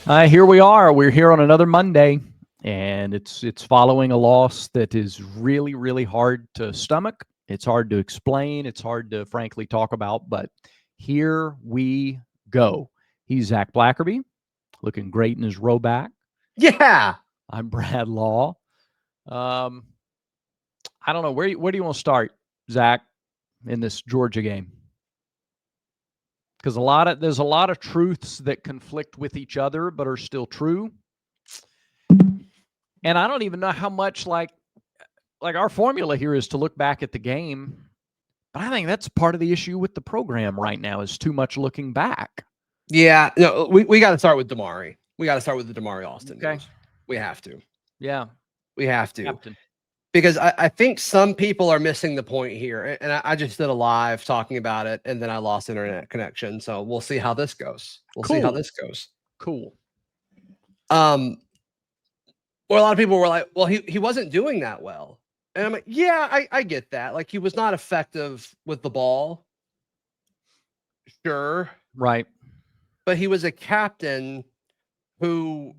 Here we are. We're here on another Monday, and it's following a loss that is really, really hard to stomach. It's hard to explain. It's hard to frankly talk about, but here we go. He's Zach Blackerby, looking great in his row back. Yeah. I'm Brad Law. I don't know. Where do you want to start, Zach, in this Georgia game? Because there's a lot of truths that conflict with each other but are still true. And I don't even know how much like our formula here is to look back at the game. But I think that's part of the issue with the program right now is too much looking back. Yeah. No, we got to start with Damari. We got to start with the Damari Alston Okay. news. We have to. Yeah. We have to. Captain. Because I think some people are missing the point here. And I just did a live talking about it, and then I lost internet connection. So we'll see how this goes. See how this goes. Cool. Well, a lot of people were like, well, he wasn't doing that well. And I'm like, yeah, I get that. Like, he was not effective with the ball. Sure. Right. But he was a captain who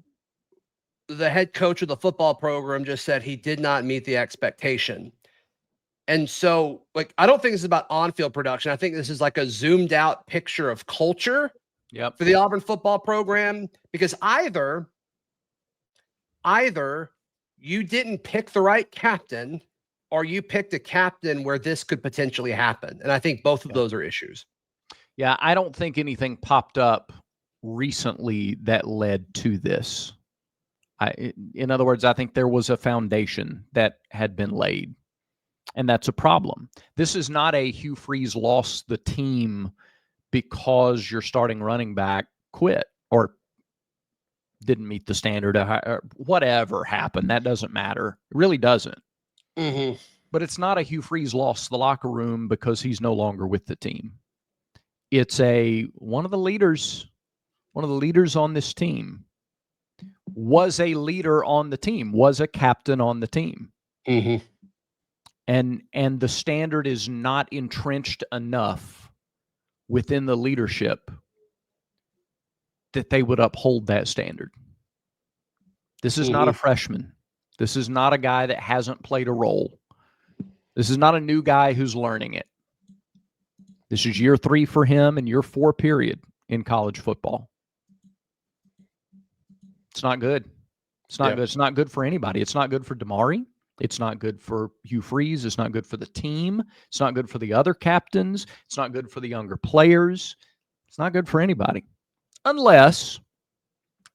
the head coach of the football program just said he did not meet the expectation. And so, like, I don't think this is about on-field production. I think this is like a zoomed out picture of culture for the Auburn football program, because either you didn't pick the right captain or you picked a captain where this could potentially happen. And I think both of those are issues. Yeah, I don't think anything popped up recently that led to this. In other words, I think there was a foundation that had been laid, and that's a problem. This is not a Hugh Freeze lost the team because your starting running back quit or didn't meet the standard or whatever happened. That doesn't matter. It really doesn't. Mm-hmm. But it's not a Hugh Freeze lost the locker room because he's no longer with the team. It's one of the leaders on this team was a leader on the team, was a captain on the team. Mm-hmm. And the standard is not entrenched enough within the leadership that they would uphold that standard. This is not a freshman. This is not a guy that hasn't played a role. This is not a new guy who's learning it. This is year 3 for him and year 4 period in college football. It's not good. It's not good. It's not good for anybody. It's not good for Damari. It's not good for Hugh Freeze. It's not good for the team. It's not good for the other captains. It's not good for the younger players. It's not good for anybody. Unless,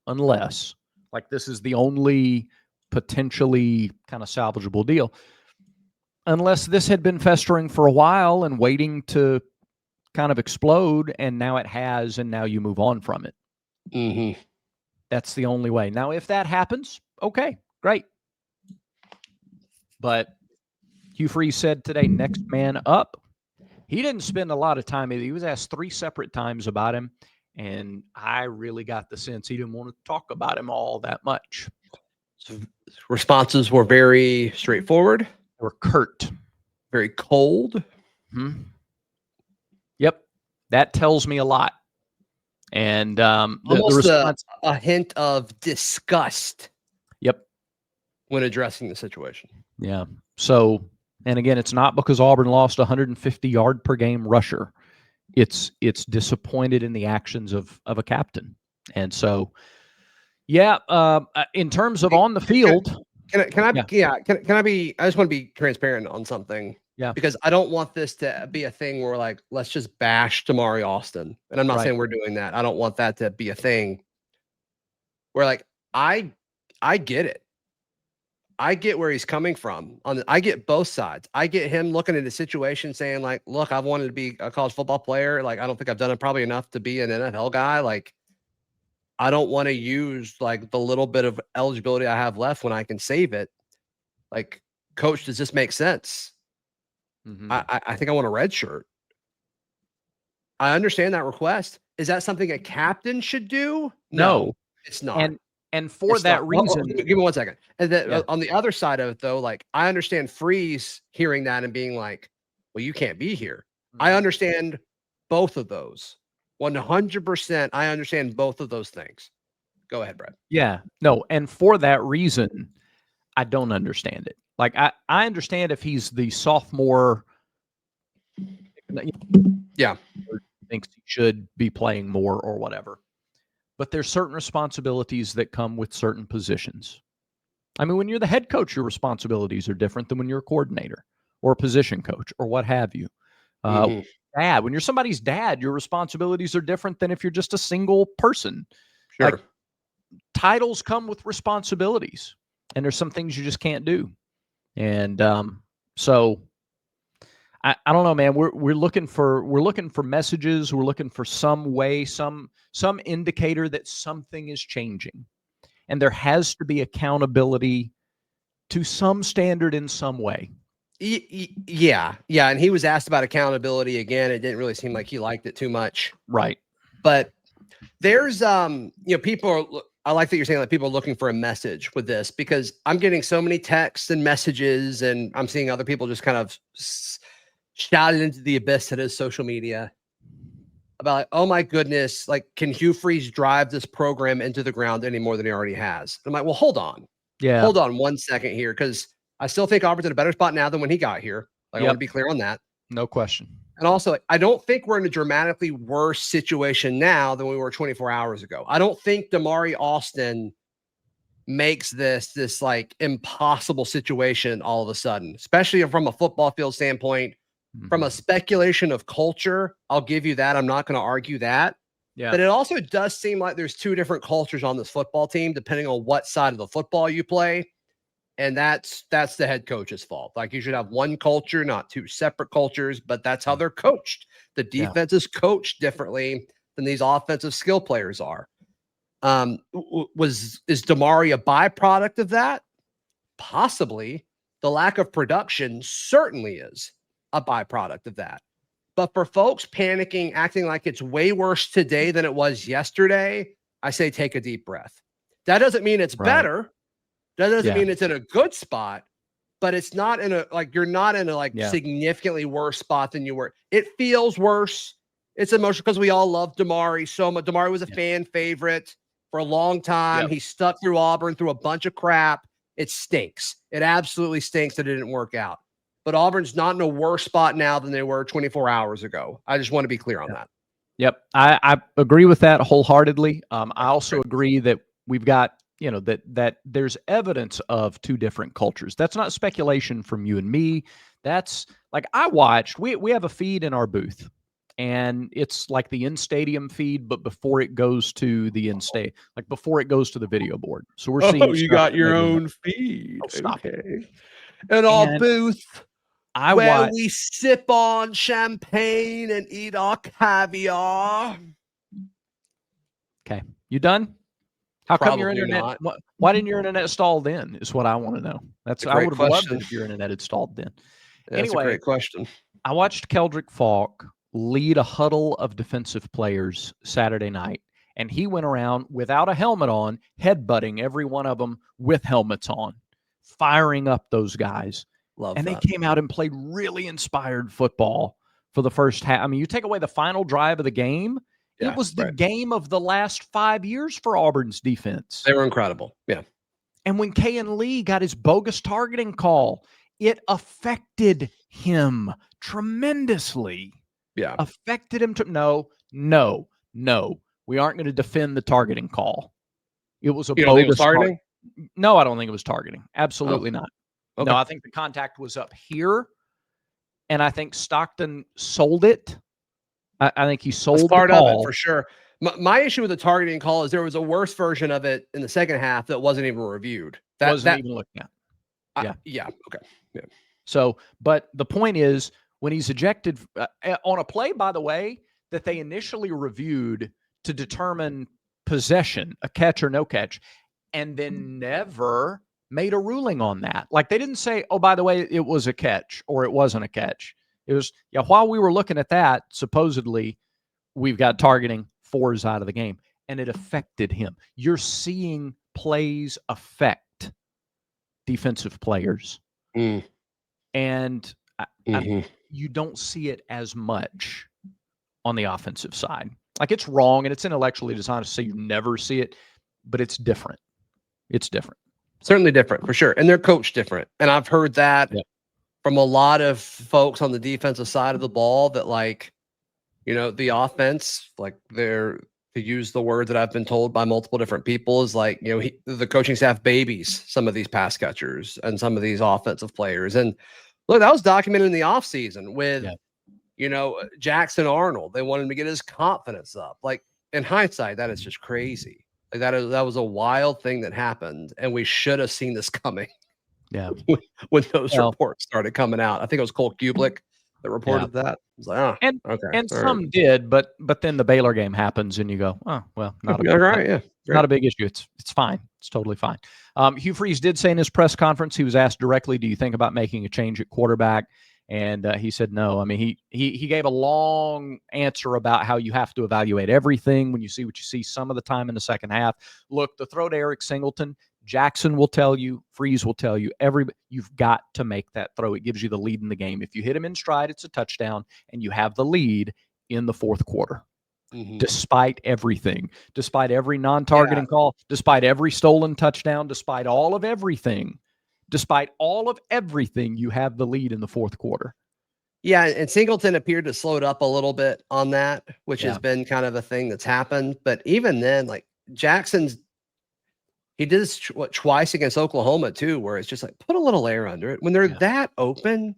like, this is the only potentially kind of salvageable deal. Unless this had been festering for a while and waiting to kind of explode, and now it has, and now you move on from it. Mm-hmm. That's the only way. Now, if that happens, okay, great. But Hugh Freeze said today, next man up. He didn't spend a lot of time. He was asked 3 separate times about him, and I really got the sense he didn't want to talk about him all that much. So responses were very straightforward. They were curt. Very cold. Yep. That tells me a lot. And the response, a hint of disgust. Yep. When addressing the situation. Yeah. So, and again, it's not because Auburn lost a 150-yard per game rusher. It's disappointed in the actions of a captain. And so, yeah, in terms of on the field, can I be? I just want to be transparent on something. Yeah. Because I don't want this to be a thing where, like, let's just bash Damari Alston. And I'm not saying we're doing that. I don't want that to be a thing where, like, I get it. I get where he's coming from. I get both sides. I get him looking at the situation saying, like, look, I've wanted to be a college football player. Like, I don't think I've done it probably enough to be an NFL guy. Like, I don't want to use, like, the little bit of eligibility I have left when I can save it. Like, coach, does this make sense? Mm-hmm. I think I want a red shirt. I understand that request. Is that something a captain should do? No, it's not. And for that reason, give me 1 second. And then on the other side of it, though, like, I understand Freeze hearing that and being like, well, you can't be here. Mm-hmm. I understand both of those. 100%. I understand both of those things. Go ahead, Brad. Yeah. No, and for that reason, I don't understand it. Like I understand if he's the sophomore, Yeah, thinks he should be playing more or whatever. But there's certain responsibilities that come with certain positions. I mean, when you're the head coach, your responsibilities are different than when you're a coordinator or a position coach or what have you. Dad, when you're somebody's dad, your responsibilities are different than if you're just a single person. sure. Like, titles come with responsibilities, and there's some things you just can't do. And so I don't know, man. We're looking for messages. We're looking for some way, some indicator that something is changing, and there has to be accountability to some standard in some way. Yeah. And he was asked about accountability again. It didn't really seem like he liked it too much, right? But there's people. I like that you're saying that people are looking for a message with this, because I'm getting so many texts and messages, and I'm seeing other people just kind of shouted into the abyss that is social media about, like, oh my goodness, like, can Hugh Freeze drive this program into the ground any more than he already has? I'm like, well, hold on 1 second here, because I still think Auburn's in a better spot now than when he got here. Like, I want to be clear on that. No question. And also, I don't think we're in a dramatically worse situation now than we were 24 hours ago. I don't think Damari Alston makes this like impossible situation all of a sudden, especially from a football field standpoint. From a speculation of culture, I'll give you that. I'm not going to argue that. Yeah. But it also does seem like there's two different cultures on this football team, depending on what side of the football you play. And that's the head coach's fault. Like, you should have one culture, not two separate cultures, but that's how they're coached. The defense is coached differently than these offensive skill players are. Is Damari a byproduct of that? Possibly. The lack of production certainly is a byproduct of that. But for folks panicking, acting like it's way worse today than it was yesterday, I say take a deep breath. That doesn't mean it's better. That doesn't mean it's in a good spot, but it's not in a, like, you're not in a significantly worse spot than you were. It feels worse. It's emotional because we all love Damari so much. Damari was a fan favorite for a long time. He stuck through Auburn through a bunch of crap. It stinks. It absolutely stinks that it didn't work out. But Auburn's not in a worse spot now than they were 24 hours ago. I just want to be clear on that. Yep. I agree with that wholeheartedly. I also agree that we've got, that there's evidence of two different cultures. That's not speculation from you and me. That's like, I watched, we have a feed in our booth, and it's like the in-stadium feed, but before it goes to the in-state, like before it goes to the video board. So we're seeing. You got your own feed. Oh, stop it. In our booth, where we sip on champagne and eat our caviar. Okay. You done? How come your internet? Why didn't your internet stall then? Is what I want to know. I would have loved it if your internet had stalled then. That's a great question. I watched Keldrick Falk lead a huddle of defensive players Saturday night, and he went around without a helmet on, headbutting every one of them with helmets on, firing up those guys. They came out and played really inspired football for the first half. I mean, you take away the final drive of the game, it was the game of the last 5 years for Auburn's defense. They were incredible. Yeah. And when K.N. Lee got his bogus targeting call, it affected him tremendously. Yeah. Affected him. No. We aren't going to defend the targeting call. It was a bogus targeting. No, I don't think it was targeting. Absolutely not. Okay. No, I think the contact was up here, and I think Stockton sold it. I think he sold part the call. Of it for sure. My issue with the targeting call is there was a worse version of it in the second half that wasn't even reviewed. That wasn't even looked at. Yeah. Okay. Yeah. So, but the point is, when he's ejected on a play, by the way, that they initially reviewed to determine possession, a catch or no catch, and then never made a ruling on that. Like, they didn't say, oh, by the way, it was a catch or it wasn't a catch. It was, while we were looking at that, supposedly we've got targeting, 4's out of the game, and it affected him. You're seeing plays affect defensive players. And you don't see it as much on the offensive side. Like, it's wrong and it's intellectually dishonest to say you never see it. but it's different. It's different. Certainly different for sure. And they're coached different. And I've heard that Yep. from a lot of folks on the defensive side of the ball that, like, you know, the offense, like, they're, to use the word that I've been told by multiple different people, is like, you know, the coaching staff babies some of these pass catchers and some of these offensive players. And look, that was documented in the offseason with, you know, Jackson Arnold. They wanted him to get his confidence up. Like, in hindsight, that is just crazy. Like, that was a wild thing that happened, and we should have seen this coming. Yeah. when those reports started coming out. I think it was Cole Kublik that reported that. I was like, oh, and okay. Some did, but then the Baylor game happens, and you go, oh well, not a big issue. It's fine. It's totally fine. Hugh Freeze did say in his press conference, he was asked directly, "Do you think about making a change at quarterback?" And he said no. I mean, he gave a long answer about how you have to evaluate everything when you see what you see some of the time in the second half. Look, the throw to Eric Singleton, Jackson will tell you, Freeze will tell you, you've got to make that throw. It gives you the lead in the game. If you hit him in stride, it's a touchdown, and you have the lead in the fourth quarter. Despite everything, despite every non-targeting call, despite every stolen touchdown, despite all of everything, you have the lead in the fourth quarter. Yeah, and Singleton appeared to slow it up a little bit on that, which has been kind of a thing that's happened. But even then, like, he did this twice against Oklahoma too, where it's just like, put a little air under it. When they're that open,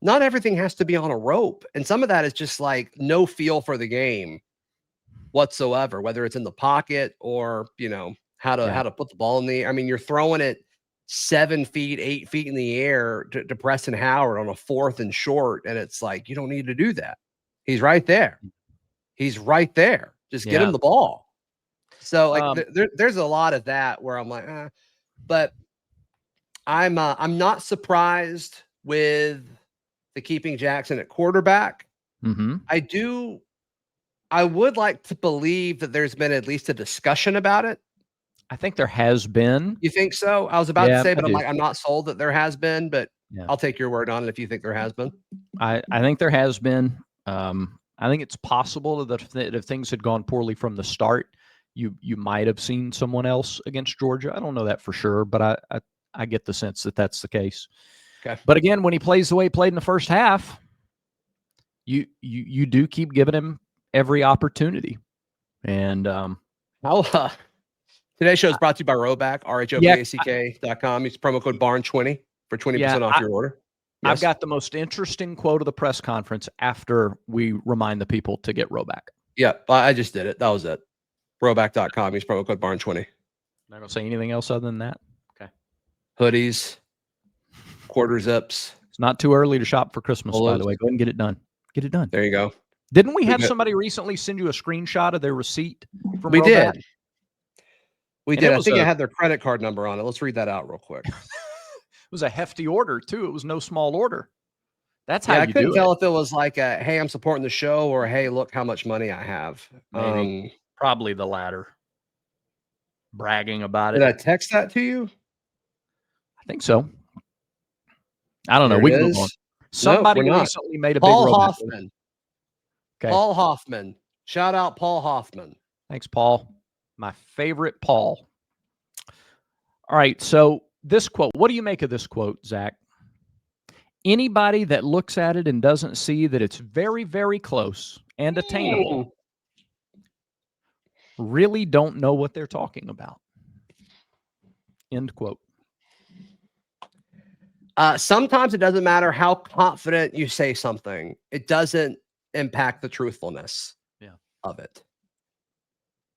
not everything has to be on a rope. And some of that is just like no feel for the game whatsoever, whether it's in the pocket or, you know, how to put the ball in the, I mean, you're throwing it 7 feet, 8 feet in the air to Preston Howard on a 4th and short. And it's like, you don't need to do that. He's right there. Just get him the ball. So, like, there's a lot of that where I'm like, but I'm not surprised with the keeping Jackson at quarterback. I would like to believe that there's been at least a discussion about it. I think there has been. You think so? I was about to say, but I'm not sold that there has been, but I'll take your word on it if you think there has been. I think there has been. I think it's possible that if things had gone poorly from the start, you might have seen someone else against Georgia. I don't know that for sure, but I get the sense that that's the case. Okay. But again, when he plays the way he played in the first half, you do keep giving him every opportunity. And today's show is brought to you by Roback, RHOBACK.com. Use promo code BARN20 for 20% off your order. Yes. I've got the most interesting quote of the press conference after we remind the people to get Roback. Yeah, I just did it. That was it. Roback.com. Use promo code BARN20. Not gonna say anything else other than that. Okay. Hoodies, quarter zips. It's not too early to shop for Christmas, by the way. Go ahead and get it done. Get it done. There you go. Didn't we have somebody recently send you a screenshot of their receipt from We Roback? did. We did. I think it had their credit card number on it. Let's read that out real quick. It was a hefty order too. It was no small order. That's how you do it. I couldn't tell if it was like a, hey, I'm supporting the show, or hey, look how much money I have. Probably the latter. Bragging about it. Did I text that to you? I think so. I don't know. We can move on. Somebody recently made a Paul big Hoffman. Okay. Paul Hoffman. Shout out Paul Hoffman. Thanks, Paul. My favorite Paul. All right. So this quote, what do you make of this quote, Zach? Anybody that looks at it and doesn't see that it's very, very close and attainable really don't know what they're talking about. End quote. Sometimes it doesn't matter how confident you say something. It doesn't impact the truthfulness of it.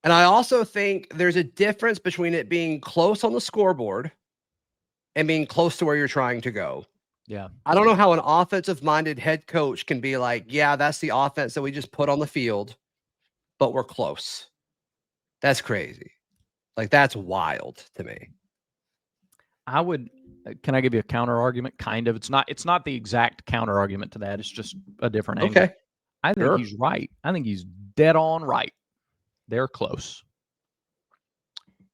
And I also think there's a difference between it being close on the scoreboard and being close to where you're trying to go. Yeah. I don't know how an offensive-minded head coach can be like, yeah, that's the offense that we just put on the field, but we're close. That's crazy. Like, that's wild to me. Can I give you a counter argument? Kind of. It's not the exact counter argument to that. It's just a different angle. Okay. I think he's right. I think he's dead on right. They're close.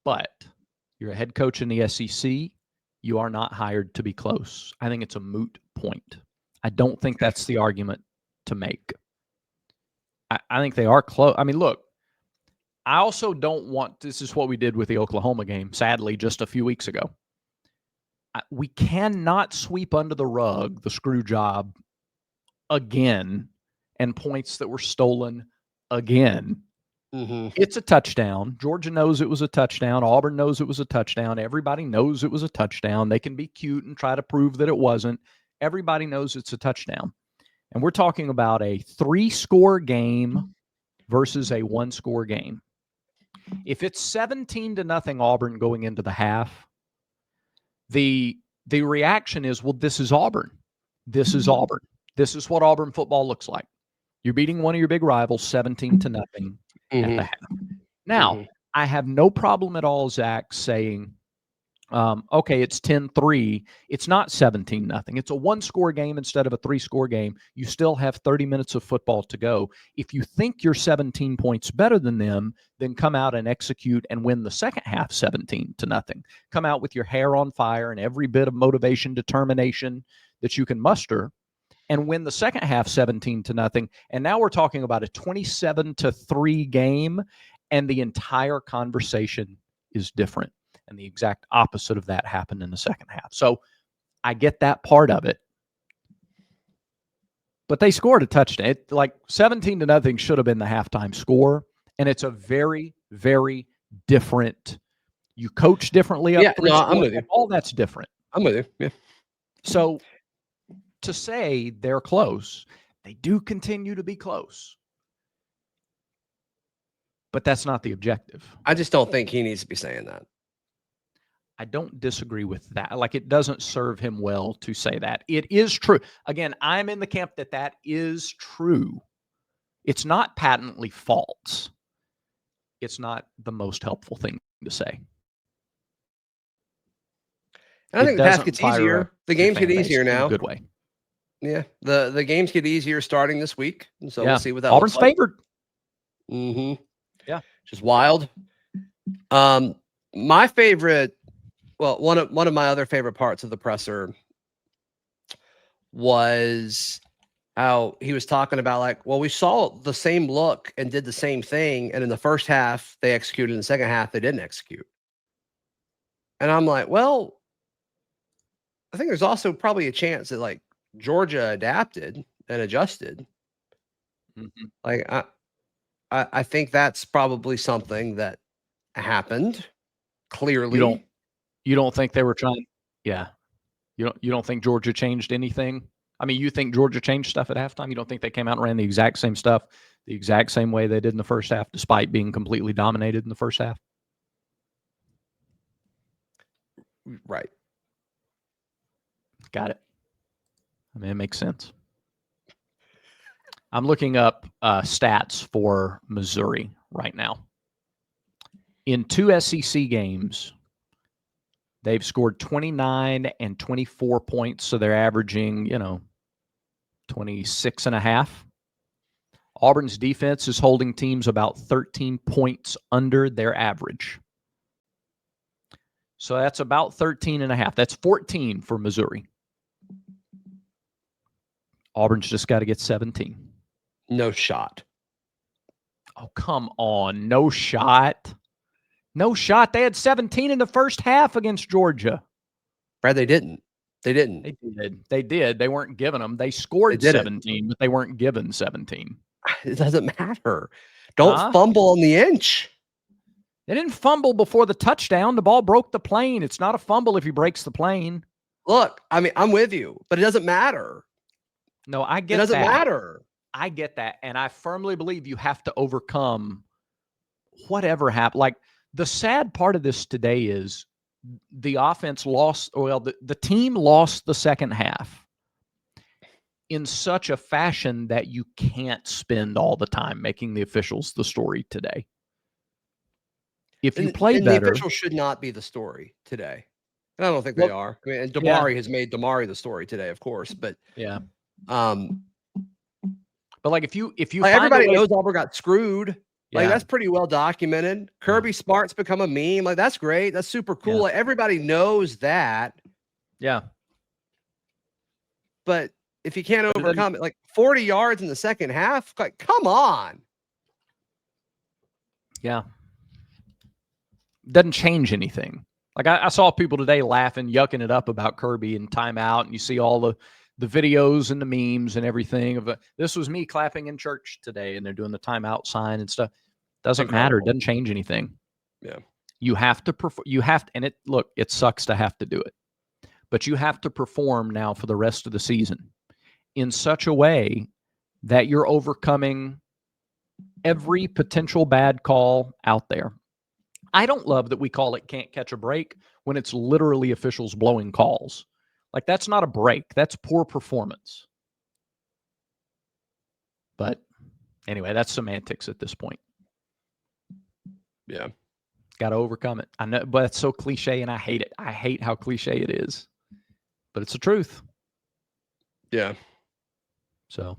But you're a head coach in the SEC. You are not hired to be close. I think it's a moot point. I don't think that's the argument to make. I think they are close. I mean, look, I also don't want, this is what we did with the Oklahoma game, sadly, just a few weeks ago. We cannot sweep under the rug the screw job again and points that were stolen again. Mm-hmm. It's a touchdown. Georgia knows it was a touchdown. Auburn knows it was a touchdown. Everybody knows it was a touchdown. They can be cute and try to prove that it wasn't. Everybody knows it's a touchdown. And we're talking about a 3-score game versus a 1-score game. If it's 17-0 Auburn going into the half, the reaction is, well, this is Auburn. This is Auburn. This is what Auburn football looks like. You're beating one of your big rivals 17-0 at the half. Now, I have no problem at all, Zach, saying, okay, it's 10-3. It's not 17-0. It's a 1-score game instead of a 3-score game. You still have 30 minutes of football to go. If you think you're 17 points better than them, then come out and execute and win the second half 17-0. Come out with your hair on fire and every bit of motivation, determination that you can muster, and win the second half 17-0. And now we're talking about a 27-3 game, and the entire conversation is different. And the exact opposite of that happened in the second half. So I get that part of it. But they scored a touchdown. Like 17-0 should have been the halftime score. And it's a very, very different. You coach differently up three. No, I'm with you. All that's different. I'm with you. Yeah. So to say they're close, they do continue to be close. But that's not the objective. I just don't think he needs to be saying that. I don't disagree with that. Like, it doesn't serve him well to say that. It is true. Again, I'm in the camp that is true. It's not patently false. It's not the most helpful thing to say. And I think the path gets easier. The games get easier now. In a good way. Yeah. The games get easier starting this week. And so we'll see what that Auburn's looks like. favored. Mm-hmm. Yeah. Just wild. My favorite, well, one of my other favorite parts of the presser was how he was talking about, like, well, we saw the same look and did the same thing. And in the first half, they executed. In the second half, they didn't execute. And I'm like, well, I think there's also probably a chance that, like, Georgia adapted and adjusted. Mm-hmm. Like, I think that's probably something that happened. Clearly, you don't think they were trying? Yeah, you don't think Georgia changed anything? I mean, you think Georgia changed stuff at halftime? You don't think they came out and ran the exact same stuff, the exact same way they did in the first half, despite being completely dominated in the first half? Right. Got it. I mean, it makes sense. I'm looking up stats for Missouri right now. In 2 SEC games, they've scored 29 and 24 points, so they're averaging, 26.5. Auburn's defense is holding teams about 13 points under their average. So that's about 13.5. That's 14 for Missouri. Auburn's just got to get 17. No shot. Oh, come on. No shot. No shot. They had 17 in the first half against Georgia. Brad, they didn't. They didn't. They did. They weren't giving them. They scored 17, but they weren't given 17. It doesn't matter. Don't fumble on the inch. They didn't fumble before the touchdown. The ball broke the plane. It's not a fumble if he breaks the plane. Look, I mean, I'm with you, but it doesn't matter. No, I get that. It doesn't matter. I get that. And I firmly believe you have to overcome whatever happened. Like, the sad part of this today is the offense lost, well, the team lost the second half in such a fashion that you can't spend all the time making the officials the story today. If you play better, the officials should not be the story today. And I don't think they are. I mean, and Damari has made Damari the story today, of course, but yeah. But like, if you like, everybody knows Auburn got screwed. Like, that's pretty well documented. Kirby Mm-hmm. Smart's become a meme. Like, that's great. That's super cool. Yeah. Like, everybody knows that. Yeah. But if you can't overcome it, like 40 yards in the second half, like, come on. Yeah. Doesn't change anything. Like I saw people today laughing, yucking it up about Kirby and timeout, and you see all the videos and the memes and everything of this was me clapping in church today, and they're doing the timeout sign and stuff. Doesn't matter. It doesn't change anything. Yeah. You have to perform. You have to, and it sucks to have to do it, but you have to perform now for the rest of the season in such a way that you're overcoming every potential bad call out there. I don't love that we call it can't catch a break when it's literally officials blowing calls. Like, that's not a break. That's poor performance. But anyway, that's semantics at this point. Yeah. Got to overcome it. I know, but it's so cliche, and I hate it. I hate how cliche it is. But it's the truth. Yeah. So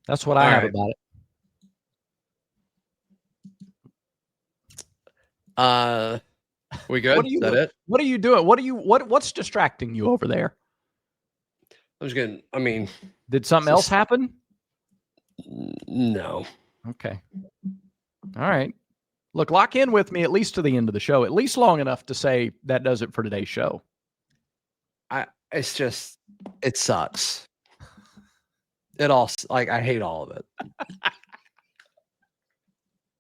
that's what I have about it. We good? Is that it? What are you doing? What's distracting you over there? I'm just gonna. I mean, did something else happen? No. Okay. All right. Look, lock in with me at least to the end of the show, at least long enough to say that does it for today's show. It's just, it sucks. It all, like, I hate all of it.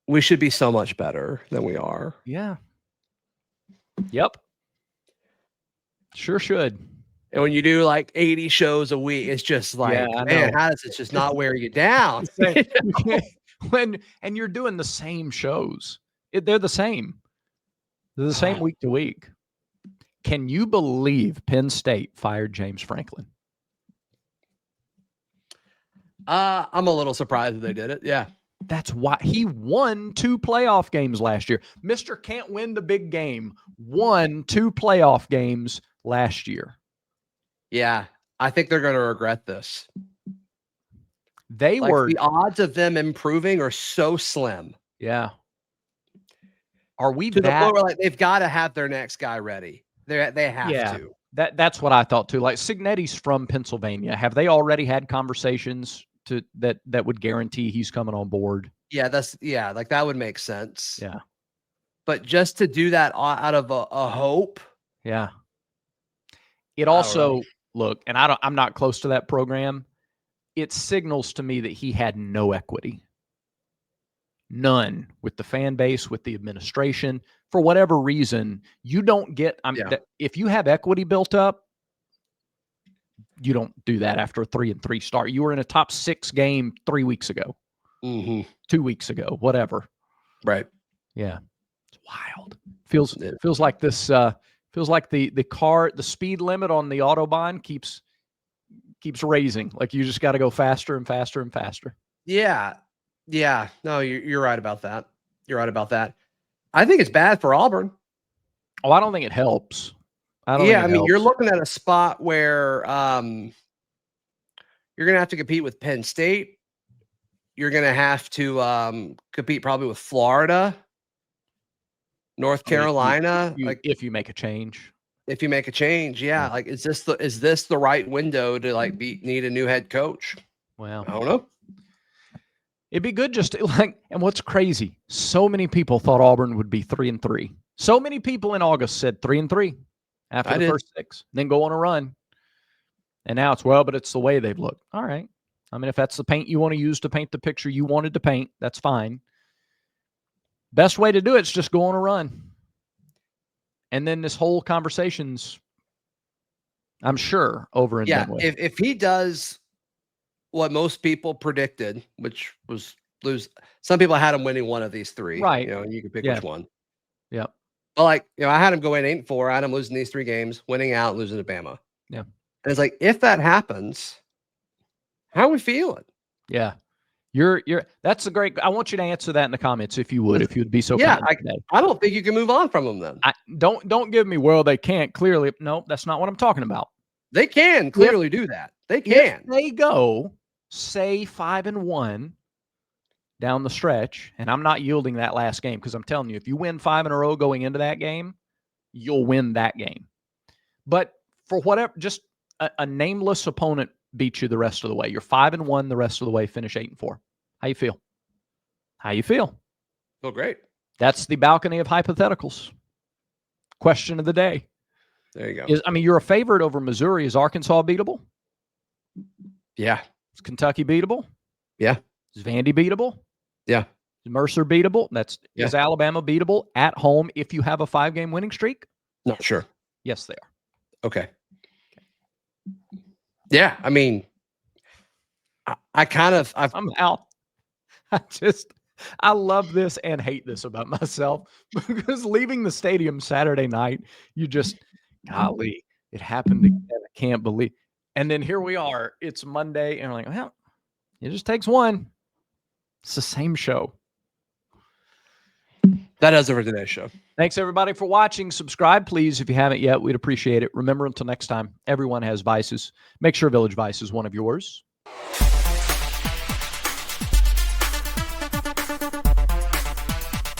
We should be so much better than we are. Yeah. Yep. Sure should. And when you do like 80 shows a week, it's just like, man, how does it just not wear you down? And you're doing the same shows. They're the same. They're the same week to week. Can you believe Penn State fired James Franklin? I'm a little surprised that they did it. Yeah. That's why he won 2 playoff games last year. Mr. Can't win the big game. Won 2 playoff games last year. Yeah. I think they're going to regret this. The odds of them improving are so slim. Yeah. Are we to the point where like they've got to have their next guy ready? They have to. That's what I thought too. Like Signetti's from Pennsylvania. Have they already had conversations that would guarantee he's coming on board? Yeah, like that would make sense. Yeah. But just to do that out of a hope. Yeah. It also look, and I'm not close to that program. It signals to me that he had no equity. None with the fan base, with the administration. For whatever reason, you don't get if you have equity built up, you don't do that after a 3-3 start. You were in a top 6 game 3 weeks ago. 2 weeks ago, whatever. Right. Yeah. It's wild. Feels like this feels like the speed limit on the Autobahn keeps raising. Like you just got to go faster and faster and faster. Yeah. Yeah. No, you're right about that. You're right about that. I think it's bad for Auburn. Oh, I don't think it helps. I mean, you're looking at a spot where you're going to have to compete with Penn State. You're going to have to compete probably with Florida, North Carolina. If you make a change. If you make a change, yeah. Like, is this the right window to like need a new head coach? Well, I don't know. It'd be good just to, and what's crazy, so many people thought Auburn would be 3-3. So many people in August said 3-3 after the first 6, then go on a run. And now but it's the way they've looked. All right. I mean, if that's the paint you want to use to paint the picture you wanted to paint, that's fine. Best way to do it is just go on a run. And then this whole conversation's, I'm sure, over and done with. If he does what most people predicted, which was lose. Some people had him winning one of these 3. Right. You can pick which one. Yep. Well, I had him going 8-4. I had him losing these 3 games, winning out, losing to Bama. Yeah. And it's like, if that happens, how are we feeling? Yeah. That's a great. I want you to answer that in the comments if you would be so kind. I don't think you can move on from them then. Don't give me, well, they can't clearly. No, that's not what I'm talking about. They can clearly do that. They can. If they go, say 5-1 down the stretch, and I'm not yielding that last game because I'm telling you, if you win 5 in a row going into that game, you'll win that game. But for whatever, just a nameless opponent beats you the rest of the way. You're 5-1 the rest of the way, finish 8-4. How you feel? Feel great. That's the balcony of hypotheticals. Question of the day. There you go. You're a favorite over Missouri. Is Arkansas beatable? Yeah. Is Kentucky beatable? Yeah. Is Vandy beatable? Yeah. Is Mercer beatable? Is Alabama beatable at home if you have a 5-game winning streak? Not sure. Yes, they are. Okay. Yeah. I mean, I love this and hate this about myself because leaving the stadium Saturday night, golly, it happened again. I can't believe. And then here we are. It's Monday, and we're like, well, it just takes one. It's the same show. That does it for today's show. Thanks, everybody, for watching. Subscribe, please, if you haven't yet. We'd appreciate it. Remember, until next time, everyone has vices. Make sure Village Vice is one of yours.